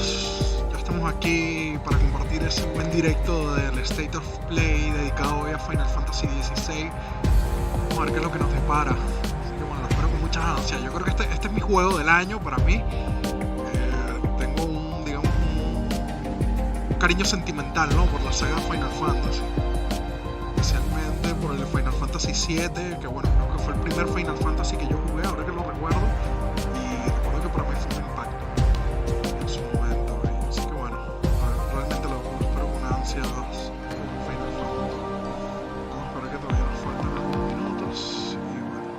amigos, ya estamos aquí para compartir ese buen directo del State of Play dedicado hoy a Final Fantasy XVI. Vamos a ver qué es lo que nos depara. Así que bueno, lo espero con mucha ansia. Yo creo que este es mi juego del año para mí. Tengo un cariño sentimental, ¿no?, por la saga Final Fantasy. Especialmente por el Final Fantasy VII, que bueno, creo que fue el primer Final Fantasy que yo jugué, ahora que lo recuerdo. Y recuerdo que para mí fue un impacto en su momento. Así que bueno, realmente lo espero con ansias Final Fantasy. Vamos a esperar que todavía nos faltan algunos minutos. Y bueno.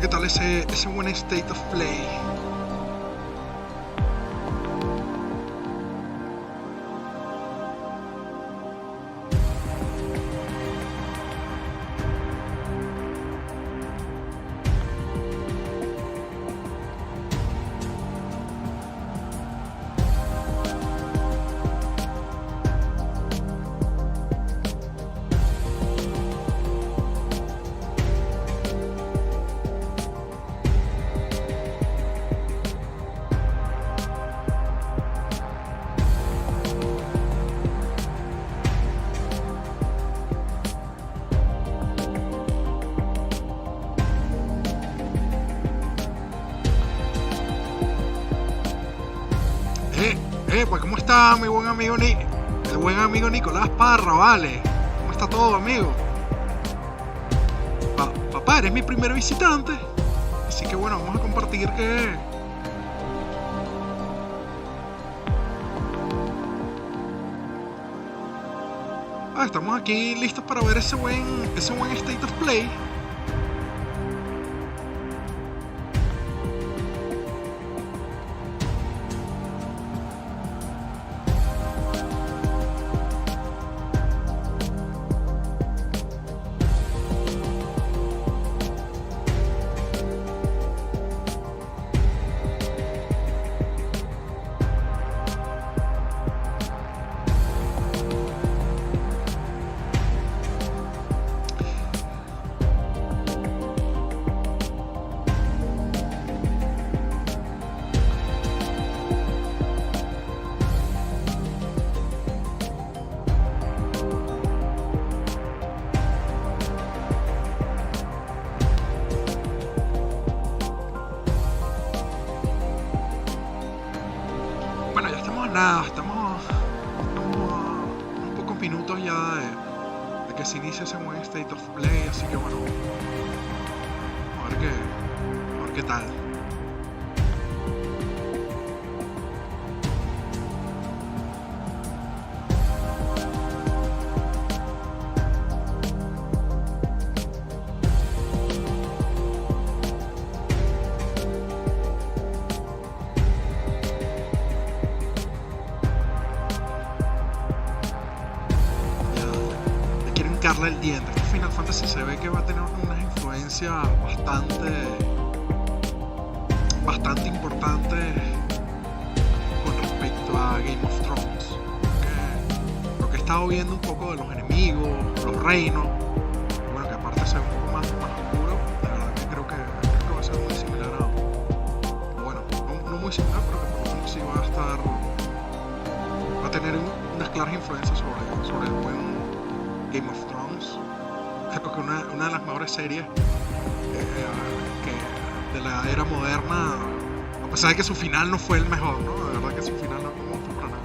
¿Qué tal ese buen State of Play? Pues ¿cómo está mi buen amigo el buen amigo Nicolás Parra, vale? ¿Cómo está todo, amigo? Papá, eres mi primer visitante, así que bueno, vamos a compartir que... estamos aquí listos para ver ese buen State of Play. nada, estamos a unos pocos minutos ya de que se inicie ese buen State of Play, así que bueno, a ver qué tal. El diente. Este Final Fantasy se ve que va a tener una influencia bastante importante con respecto a Game of Thrones. Lo que he estado viendo un poco de los enemigos, los reinos, bueno, que aparte se ve un poco más oscuro, de verdad que creo que va a ser muy similar a, bueno, no muy similar, pero que por lo menos sí va a tener unas claras influencias sobre el buen Game of Thrones. Creo que una de las mejores series que de la era moderna, a pesar de que su final no fue el mejor, ¿no? De verdad que su final no me gustó para nada.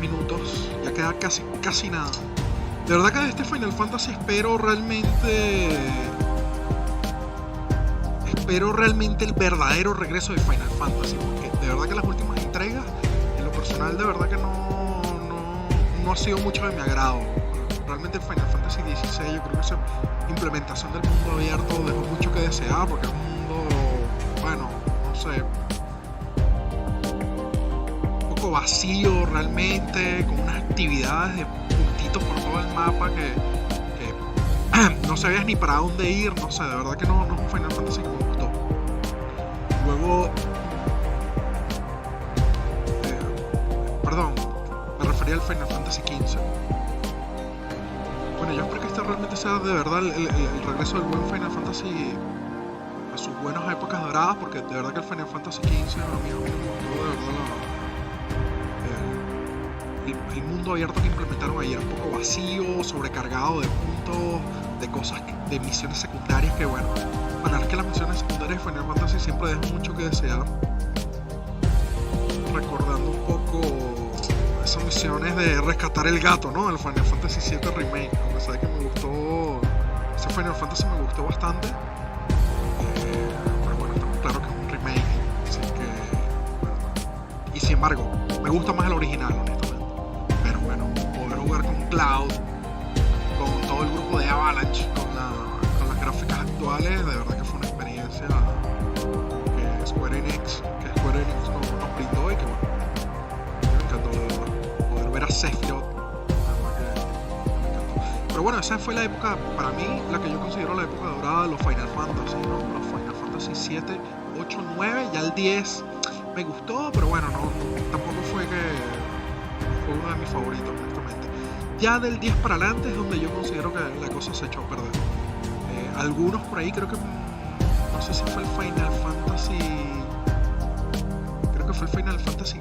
Minutos, ya queda casi nada. De verdad que de este Final Fantasy espero realmente el verdadero regreso de Final Fantasy, porque de verdad que las últimas entregas, en lo personal, de verdad que no ha sido mucho de mi agrado. Realmente el Final Fantasy XVI, yo creo que esa implementación del mundo abierto dejó mucho que desear, porque es un mundo, bueno, no sé, vacío realmente, con unas actividades de puntitos por todo el mapa que no sabías ni para dónde ir, no sé, de verdad que no es un Final Fantasy que me gustó. Luego, perdón, me refería al Final Fantasy XV. Bueno, yo espero que este realmente sea de verdad el regreso del buen Final Fantasy a sus buenas épocas doradas, porque de verdad que el Final Fantasy XV a mí me gustó de verdad. El mundo abierto que implementaron ahí era un poco vacío, sobrecargado de puntos, de cosas, de misiones secundarias que, bueno, la verdad es que las misiones secundarias de Final Fantasy siempre dejan mucho que desear. Recordando un poco esas misiones de rescatar el gato, ¿no? El Final Fantasy VII Remake, a pesar de que me gustó, ese Final Fantasy me gustó bastante. Pero bueno, estamos claro que es un remake, así que, bueno, y sin embargo, me gusta más el original, honestamente. Jugar con Cloud, con todo el grupo de Avalanche, con las gráficas actuales, de verdad que fue una experiencia que Square Enix nos brindó, y que bueno, me encantó de verdad, poder ver a Sephiroth, de verdad que me encantó. Pero bueno, esa fue la época, para mí, la que yo considero la época dorada de los Final Fantasy, ¿no? Los Final Fantasy 7, 8, 9, ya el 10 me gustó, pero bueno, tampoco fue uno de mis favoritos, honestamente. Ya del 10 para adelante es donde yo considero que la cosa se echó a perder. Algunos por ahí, creo que, no sé si fue el Final Fantasy, creo que fue el Final Fantasy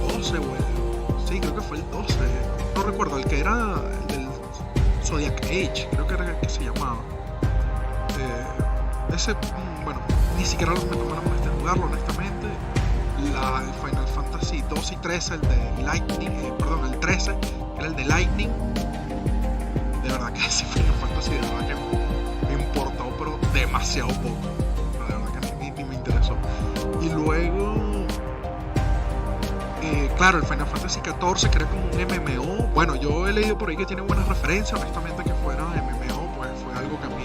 12, sí, creo que fue el 12, no recuerdo, el que era el del Zodiac Age, creo que era el que se llamaba. Ese, bueno, ni siquiera me tomé la molestia de jugarlo, honestamente. El Final Fantasy 2 y 13, el de Lightning, el 13, que era el de Lightning. De verdad que ese Final Fantasy de verdad que me importó, pero demasiado poco. De verdad que ni me interesó. Y luego Claro, el Final Fantasy XIV que era como un MMO. Bueno, yo he leído por ahí que tiene buenas referencias. Honestamente, que fuera MMO, pues fue algo que a mí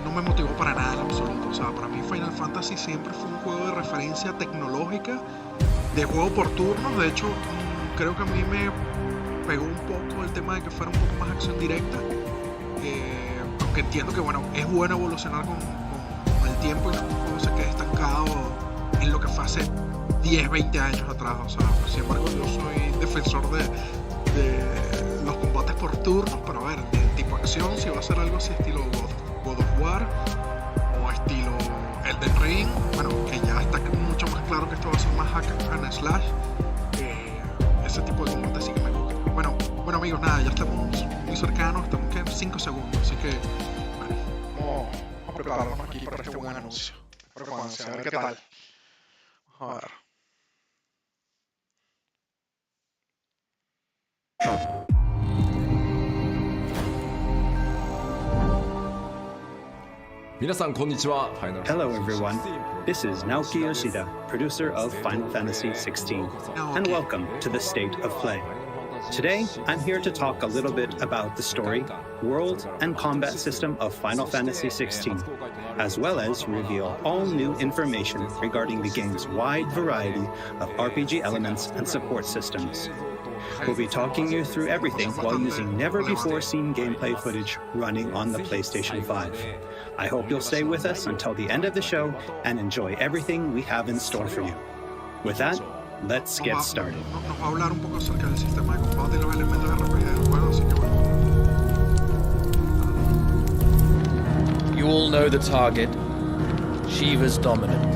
no me motivó para nada en absoluto. O sea, para mí Final Fantasy siempre fue un juego de referencia tecnológica, de juego por turnos. De hecho, creo que a mí me pegó un poco el tema de que fuera un poco más acción directa. Aunque entiendo que, bueno, es bueno evolucionar con el tiempo y que un juego se quede estancado en lo que fue hace 10, 20 años atrás. O sea, pues, sin embargo, yo soy defensor de los combates por turnos, pero a ver, de tipo acción, si va a ser algo así estilo God of War o estilo Elden Ring, bueno, que ya está mucho más claro que esto va a ser más hack and slash, ese tipo de combate sí que me gusta. Bueno amigos, nada, ya estamos muy cercanos, estamos que en 5 segundos, así que bueno, vamos a prepararnos aquí para este buen anuncio. Prepárense, a ver qué tal. A ver. Hello everyone, this is Naoki Yoshida, producer of Final Fantasy XVI, and welcome to the State of Play. Today, I'm here to talk a little bit about the story, world, and combat system of Final Fantasy XVI, as well as reveal all new information regarding the game's wide variety of RPG elements and support systems. We'll be talking you through everything while using never-before-seen gameplay footage running on the PlayStation 5. I hope you'll stay with us until the end of the show and enjoy everything we have in store for you. With that, let's get started. Nos va a hablar un poco acerca del sistema de combate y los elementos de RPG del juego, así que bueno. You all know the target. Shiva's dominant.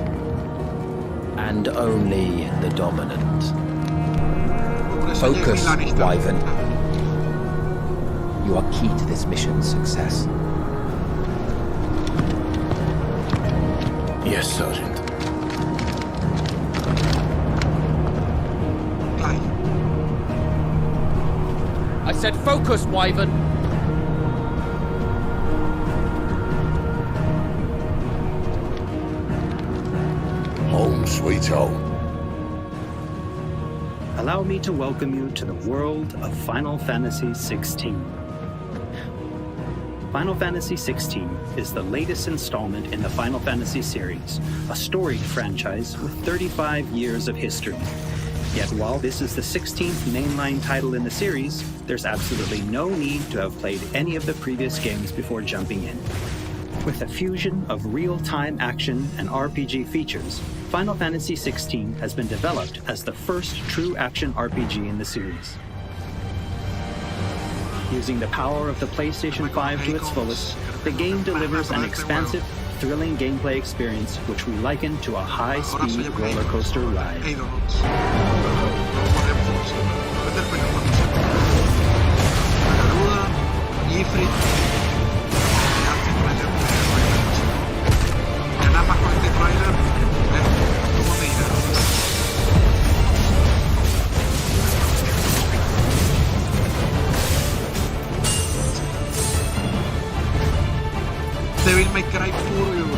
And only the dominant. Focus, Wyvern. You are key to this mission's success. Yes, Sergeant. I said focus, Wyvern. Home sweet home. Allow me to welcome you to the world of Final Fantasy XVI. Final Fantasy XVI is the latest installment in the Final Fantasy series, a storied franchise with 35 years of history. Yet while this is the 16th mainline title in the series, there's absolutely no need to have played any of the previous games before jumping in. With a fusion of real-time action and RPG features, Final Fantasy XVI has been developed as the first true action RPG in the series. Using the power of the PlayStation 5 to its fullest, the game delivers an expansive, thrilling gameplay experience which we liken to a high-speed roller coaster ride. Devil May Cry puro y duro.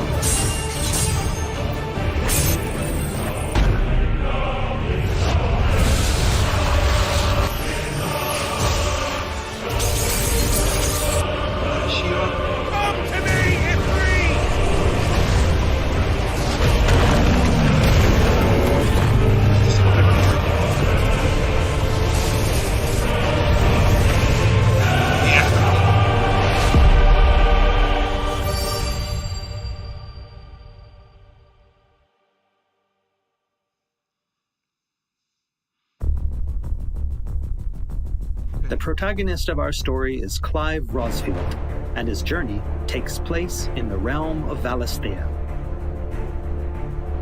The protagonist of our story is Clive Rosfield, and his journey takes place in the realm of Valisthea.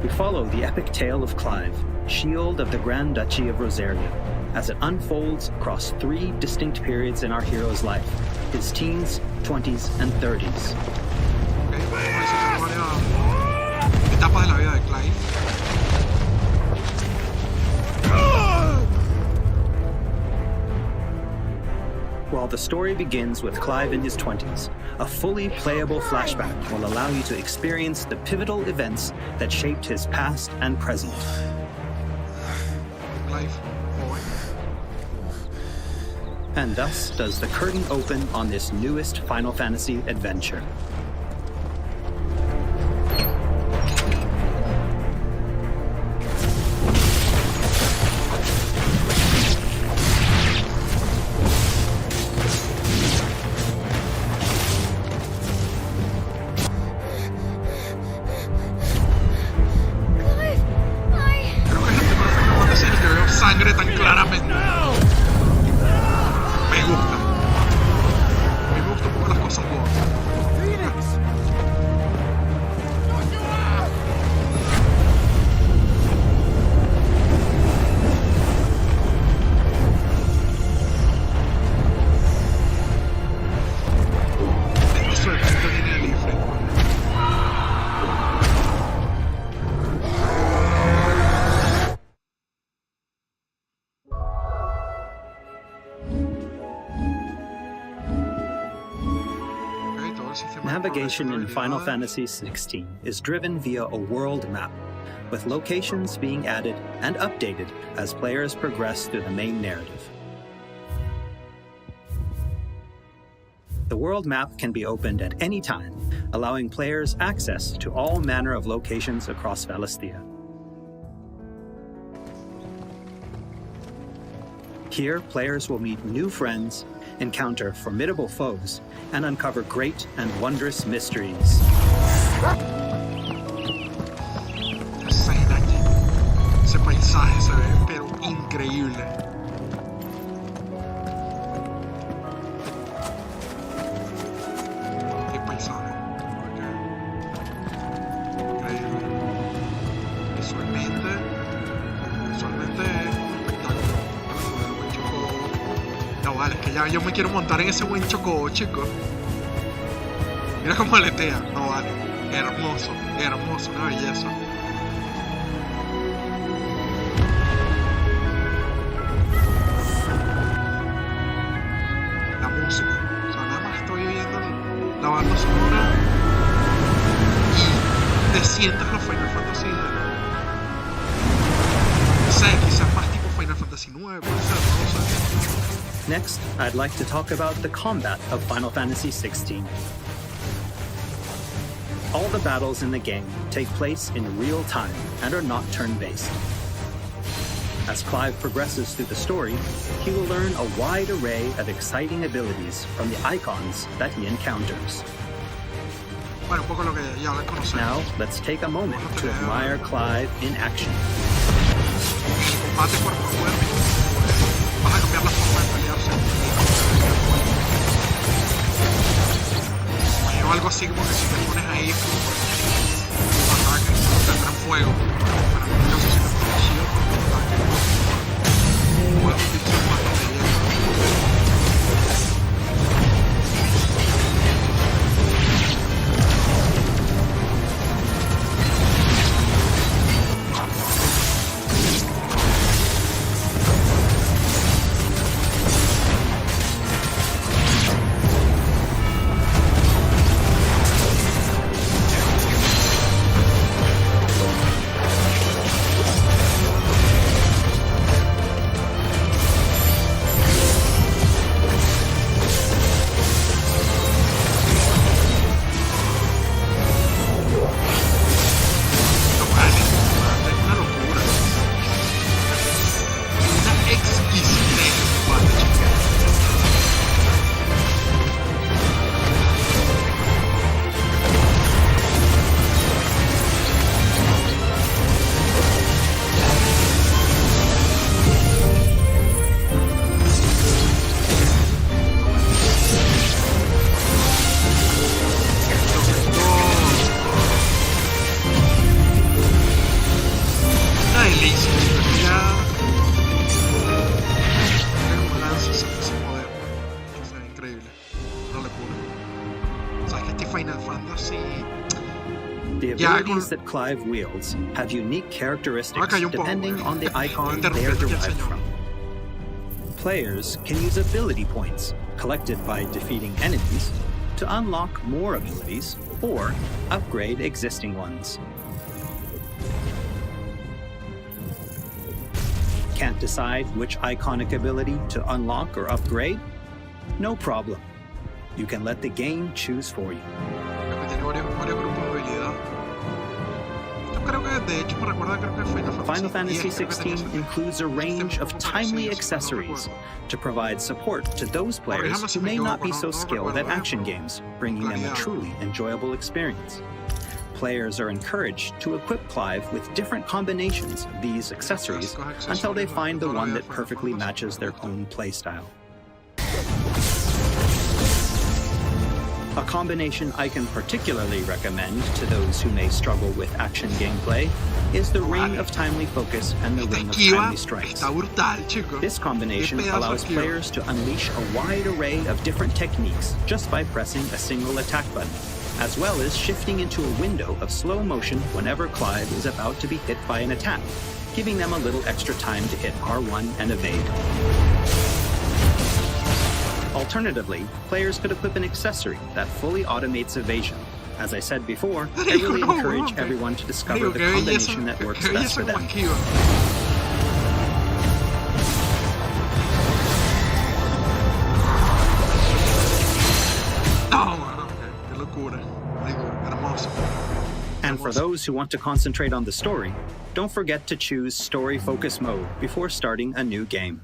We follow the epic tale of Clive, Shield of the Grand Duchy of Rosaria, as it unfolds across 3 distinct periods in our hero's life, his teens, 20s, and 30s. Etapas de la vida de Clive. While the story begins with Clive in his 20s, a fully playable flashback will allow you to experience the pivotal events that shaped his past and present. Clive, joven. And thus does the curtain open on this newest Final Fantasy adventure. Sangre tan claramente. Me gusta. Me gusta un poco las cosas buenas. Eso de pronto viene el ifrit. Navigation in Final Fantasy XVI is driven via a world map, with locations being added and updated as players progress through the main narrative. The world map can be opened at any time, allowing players access to all manner of locations across Valisthea. Here, players will meet new friends, encounter formidable foes, and uncover great and wondrous mysteries. Escena aquí. Ese paisaje se ve pero increíble. Qué paisaje. Increíble. Visualmente es un espectáculo. No vale, es que ya yo me quiero montar en ese buen chocobo, chicos. Mira cómo aletea. No vale. Hermoso, hermoso, una belleza. La música. O sea, nada más estoy oyendo la banda sonora y te sientas los Final Fantasy. No sé, quizás más tipo Final Fantasy IX, puede ser, no lo sé. Next, I'd like to talk about the combat of Final Fantasy XVI. All the battles in the game take place in real time and are not turn-based. As Clive progresses through the story, he will learn a wide array of exciting abilities from the icons that he encounters. Bueno, un poco lo que ya conocemos. Now, let's take a moment to admire Clive in action. Combate cuerpo a cuerpo. Vas a cambiar la forma de pelearse. Imagino algo así como que si te pones ahí un ataque, tendrán fuego. Para mí, no sé si te pones shield con un ataque. Fuego y te mata de hielo. The abilities that Clive wields have unique characteristics depending on the icon they are derived from. Players can use ability points, collected by defeating enemies, to unlock more abilities or upgrade existing ones. Can't decide which iconic ability to unlock or upgrade? No problem. You can let the game choose for you. Tiene varios grupos de habilidad. Esto creo que de hecho me recuerda creo que Final Fantasy X, creo que tenía XVI includes a range of timely accessories to provide support to those players who may not be so skilled at action games, bringing them a truly enjoyable experience. Players are encouraged to equip Clive with different combinations of these accessories until they find the one that perfectly matches their own playstyle. A combination I can particularly recommend to those who may struggle with action gameplay is the Ring of Timely Focus and the Ring of Timely Strikes. This combination allows players to unleash a wide array of different techniques just by pressing a single attack button, as well as shifting into a window of slow motion whenever Clive is about to be hit by an attack, giving them a little extra time to hit R1 and evade. Alternatively, players could equip an accessory that fully automates evasion. As I said before, I really encourage everyone to discover the combination that works best for them. And for those who want to concentrate on the story, don't forget to choose Story Focus Mode before starting a new game.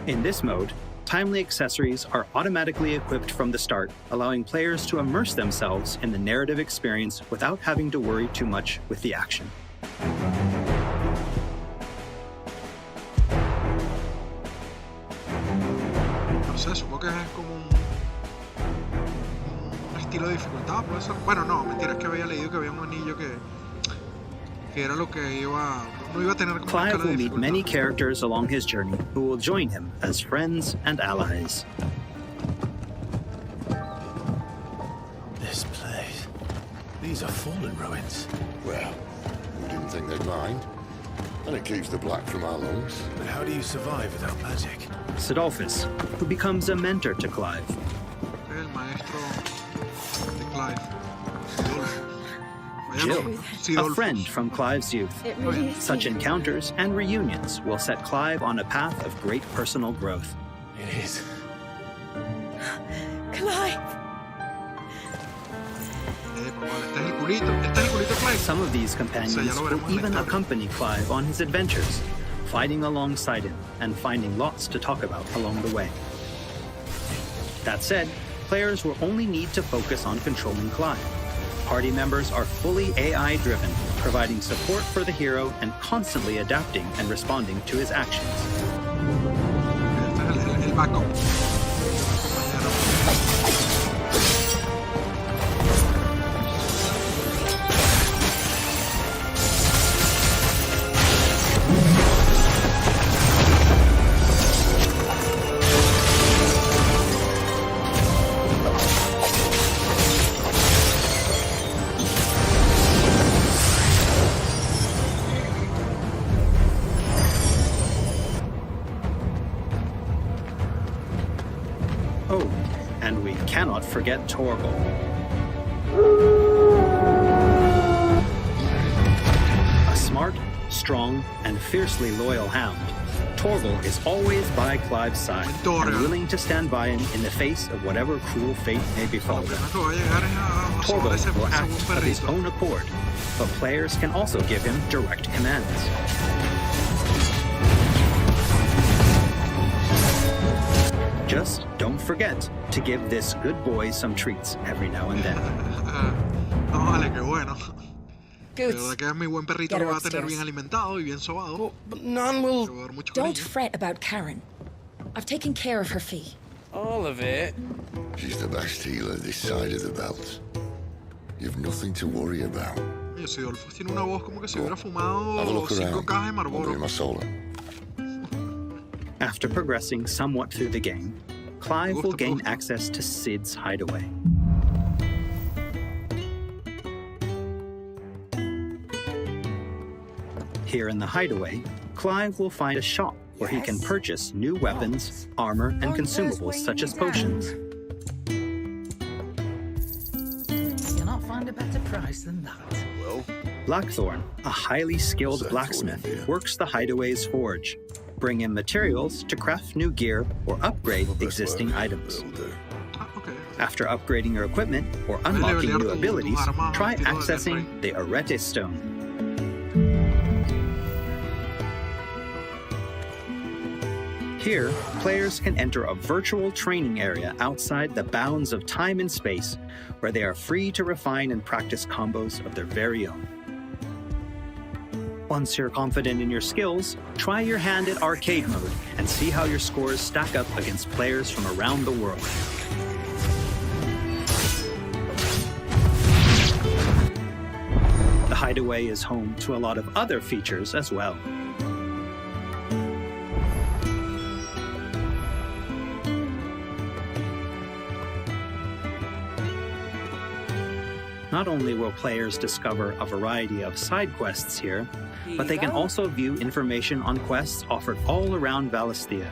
In this mode, timely accessories are automatically equipped from the start, allowing players to immerse themselves in the narrative experience without having to worry too much with the action. No sé, supongo que es como un estilo de dificultad, puede ser. Bueno, no, mentira, es que había leído que había un anillo que era lo que iba. No iba a tener como Clive will meet many characters along his journey who will join him as friends and allies. This place. These are fallen ruins. Well, we didn't think they'd mind. And it keeps the black from our lungs. But how do you survive without magic? Sidolphus, who becomes a mentor to Clive. El maestro de Clive. Jill, a friend from Clive's youth. Such encounters and reunions will set Clive on a path of great personal growth. It is. Clive! Some of these companions will even accompany Clive on his adventures, fighting alongside him and finding lots to talk about along the way. That said, players will only need to focus on controlling Clive. Party members are fully AI-driven, providing support for the hero and constantly adapting and responding to his actions. Oh, and we cannot forget Torgal. A smart, strong, and fiercely loyal hound, Torgal is always by Clive's side and willing to stand by him in the face of whatever cruel fate may befall him. Torgal will act of his own accord, but players can also give him direct commands. Just don't forget to give this good boy some treats every now and then. No, vale, qué bueno. Good. De verdad que mi buen perrito lo va a tener bien alimentado y bien sobado. But none will... Don't fret about Karen. I've taken care of her fee. All of it? She's the best healer this side of the belt. You've nothing to worry about. Oye, Sidolfo tiene una voz como que se hubiera fumado Have a look 5 around. cajas de I'll Marlboro. bring my solar. After progressing somewhat through the game, Clive will gain access to Sid's hideaway. Here in the hideaway, Clive will find a shop where he can purchase new weapons, armor, and consumables such as potions. You'll not find a better price than that. Well, Blackthorn, a highly skilled blacksmith, works the hideaway's forge. Bring in materials to craft new gear or upgrade existing items. After upgrading your equipment or unlocking new abilities, try accessing the Arete Stone. Here, players can enter a virtual training area outside the bounds of time and space, where they are free to refine and practice combos of their very own. Once you're confident in your skills, try your hand at arcade mode and see how your scores stack up against players from around the world. The Hideaway is home to a lot of other features as well. Not only will players discover a variety of side quests here, but they can also view information on quests offered all around Valisthea.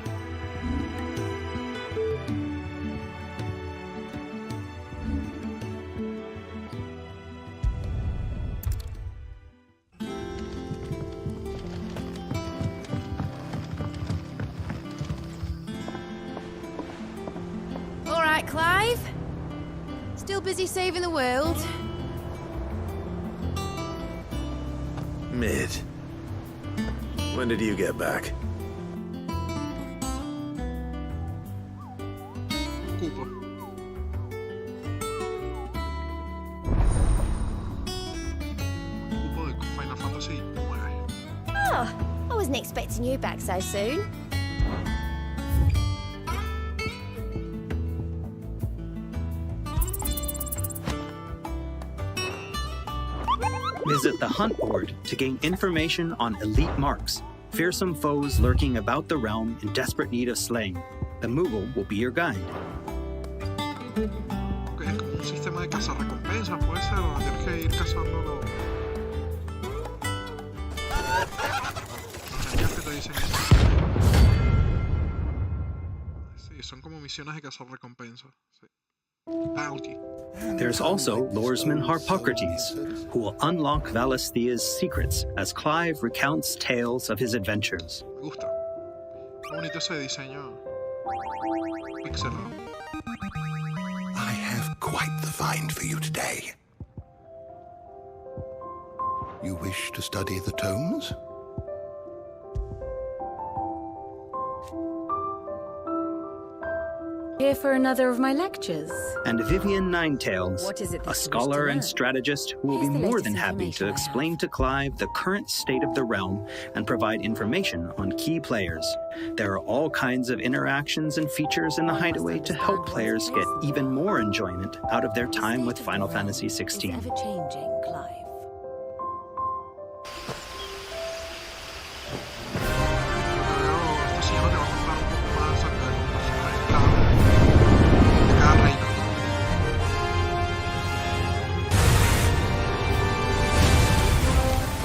All right, Clive. Still busy saving the world? Mid. When did you get back? Cupo. Cupo de Final Fantasy IX. Oh, I wasn't expecting you back so soon. Visit the Hunt Board to gain information on elite marks, fearsome foes lurking about the realm in desperate need of slaying. The Moogle will be your guide. Okay, es como un sistema de cazarrecompensas, puede ser, o tienes que ir cazando los enemigos que te dicen eso. Sí, son como misiones de cazarrecompensas. Sí. Bounty. There's also Lordesman Harpocrates, who will unlock Valisthea's secrets as Clive recounts tales of his adventures. Me gusta. Qué bonito ese diseño pixelado. I have quite the find for you today. You wish to study the tomes? Here for another of my lectures. And Vivian Ninetails, What is it that a you wish scholar to and learn? strategist who will be Here's the more latest than happy information to I explain to Clive the current state of the realm and provide information on key players. There are all kinds of interactions and features in the Hideaway to help players get even more enjoyment out of their time with Final Fantasy Is XVI. ever changing, Clive. Este señor te va a contar un poco más acerca de los personajes clave de cada reino.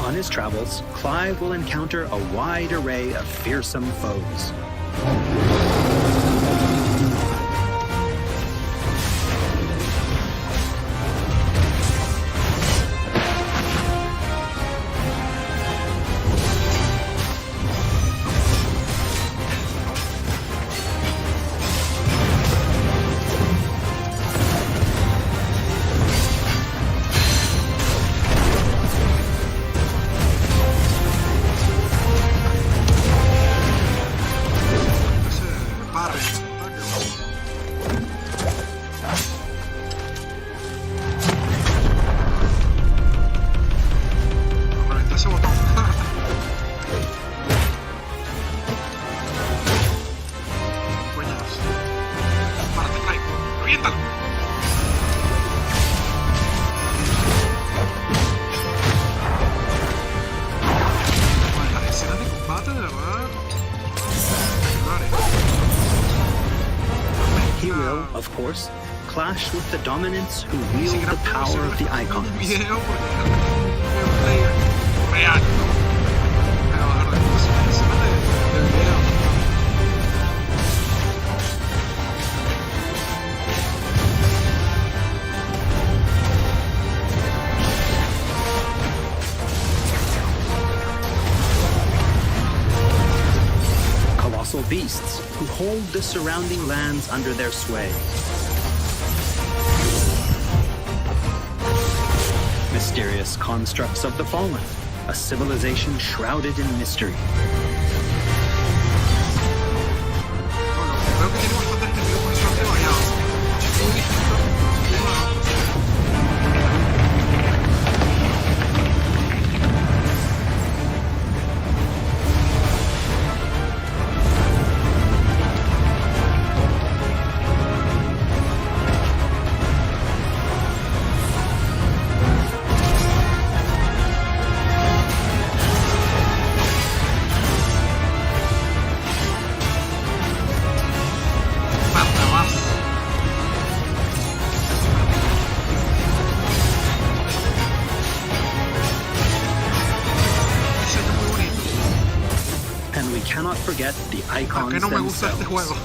On his travels, Clive will encounter a wide array of fearsome foes. Ese barrio, reventé ese botón. Coñas. Parte, Clive. Reviéntalo. Bueno, las escenas de combate, de verdad. He will, of course, clash with the dominants who wield the power of the icons. Video porque es un player real. Pero de verdad, es una escena de video. who hold the surrounding lands under their sway. Mysterious constructs of the fallen, a civilization shrouded in mystery. Veo que tiene bastante enemigos bastante variados. Muy distinto. Forget the icons ¿Qué no me gusta este themselves. juego?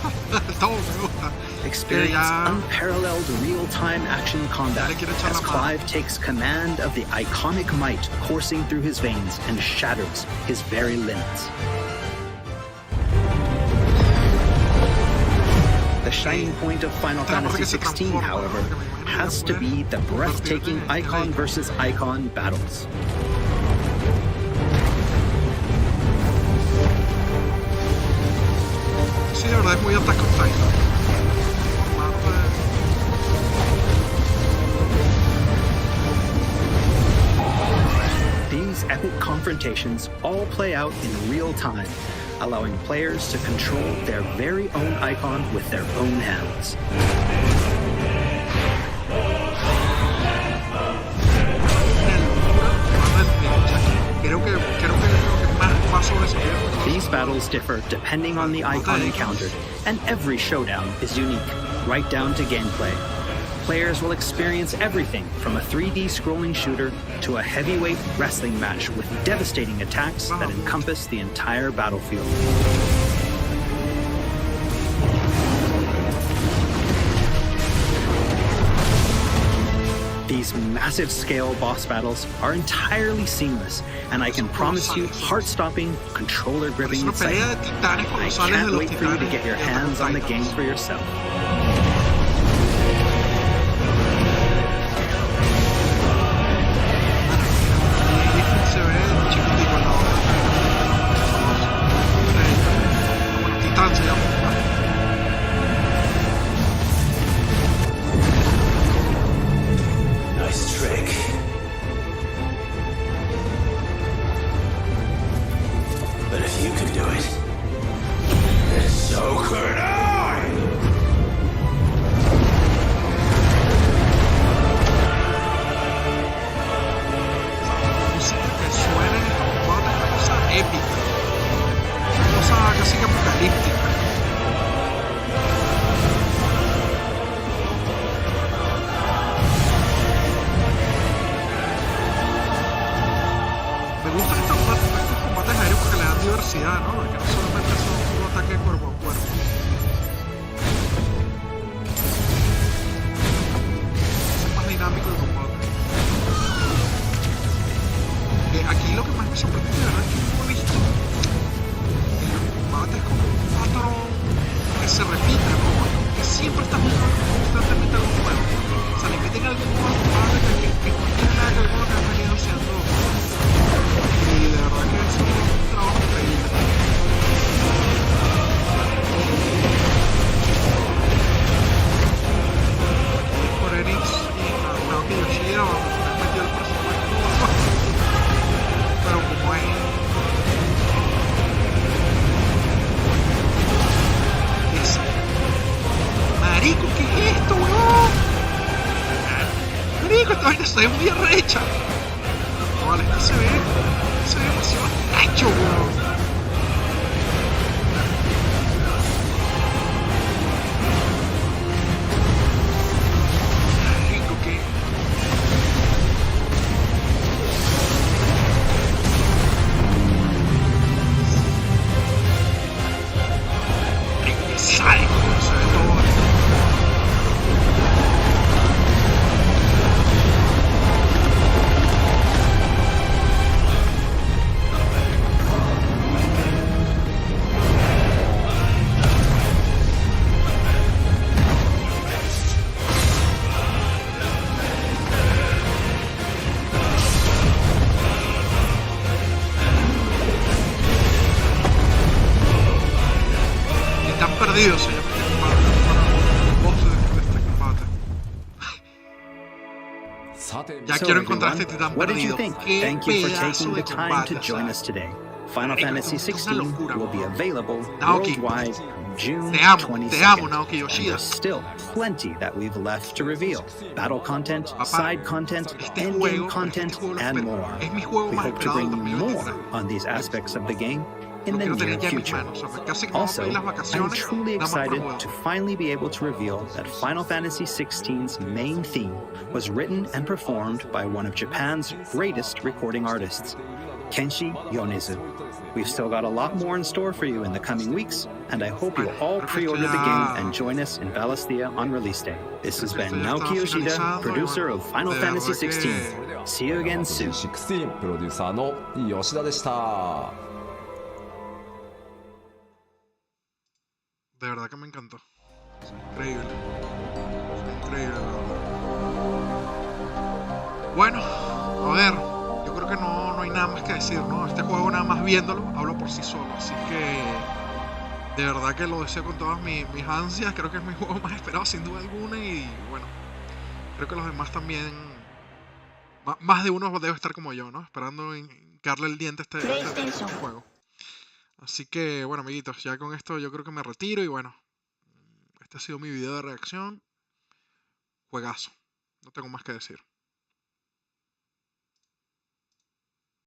Todo me gusta. Experience unparalleled real-time action combat as Clive takes command of the iconic might coursing through his veins and shatters his very limits. The shining point of Final Fantasy XVI, however, has to be the breathtaking icon versus icon battles. Sí, de verdad es muy Attack on Titan. These epic confrontations all play out in real time, allowing players to control their very own icon with their own hands. These battles differ depending on the icon encountered, and every showdown is unique, right down to gameplay. Players will experience everything from a 3D scrolling shooter to a heavyweight wrestling match with devastating attacks that encompass the entire battlefield. These massive scale boss battles are entirely seamless, and I can promise you heart-stopping, controller-gripping excitement. I can't wait for you to get your hands on the game for yourself. Se ve muy arrecha. No, vale, esta se ve demasiado arrecho, weón. Rico que. Sale como se ve todo. perdido se llama este combate. Bueno, voz de este combate. Ya quiero encontrar este titán what did you perdido. think? Qué Thank you for pedazo taking de the time combate, to join us today. Final Fantasy XVI will be available Naoki, worldwide June te amo, 22nd. Naoki And Yoshida. there's still plenty that we've left to reveal. Battle content, side content, endgame content, and more. Es mi juego We más hope to esperado bring del you more 2023. on these aspects of the game in the Lo quiero near tener ya en mis future. manos. O sea, casi que me voy a Also, pedir las I'm vacaciones, truly nada más para excited jugar. to finally be able to reveal that Final Fantasy XVI's main theme was written and performed by one of Japan's greatest recording artists, Kenshi Yonezu. We've still got a lot more in store for you in the coming weeks, and I hope you'll all pre-order the game and join us in Valisthea on release day. This has been Naoki Yoshida, producer of Final Fantasy XVI. See you again soon. 16プロデューサーの吉田でした。De verdad que me encantó. Es increíble. Es increíble, la verdad. Bueno, a ver, yo creo que no hay nada más que decir, ¿no? Este juego nada más viéndolo, hablo por sí solo. Así que de verdad que lo deseo con todas mis ansias. Creo que es mi juego más esperado sin duda alguna. Y bueno, creo que los demás también. Más de uno debe estar como yo, ¿no? Esperando hincarle el diente a este juego. Así que, bueno, amiguitos, ya con esto yo creo que me retiro y bueno, este ha sido mi video de reacción. Juegazo, no tengo más que decir.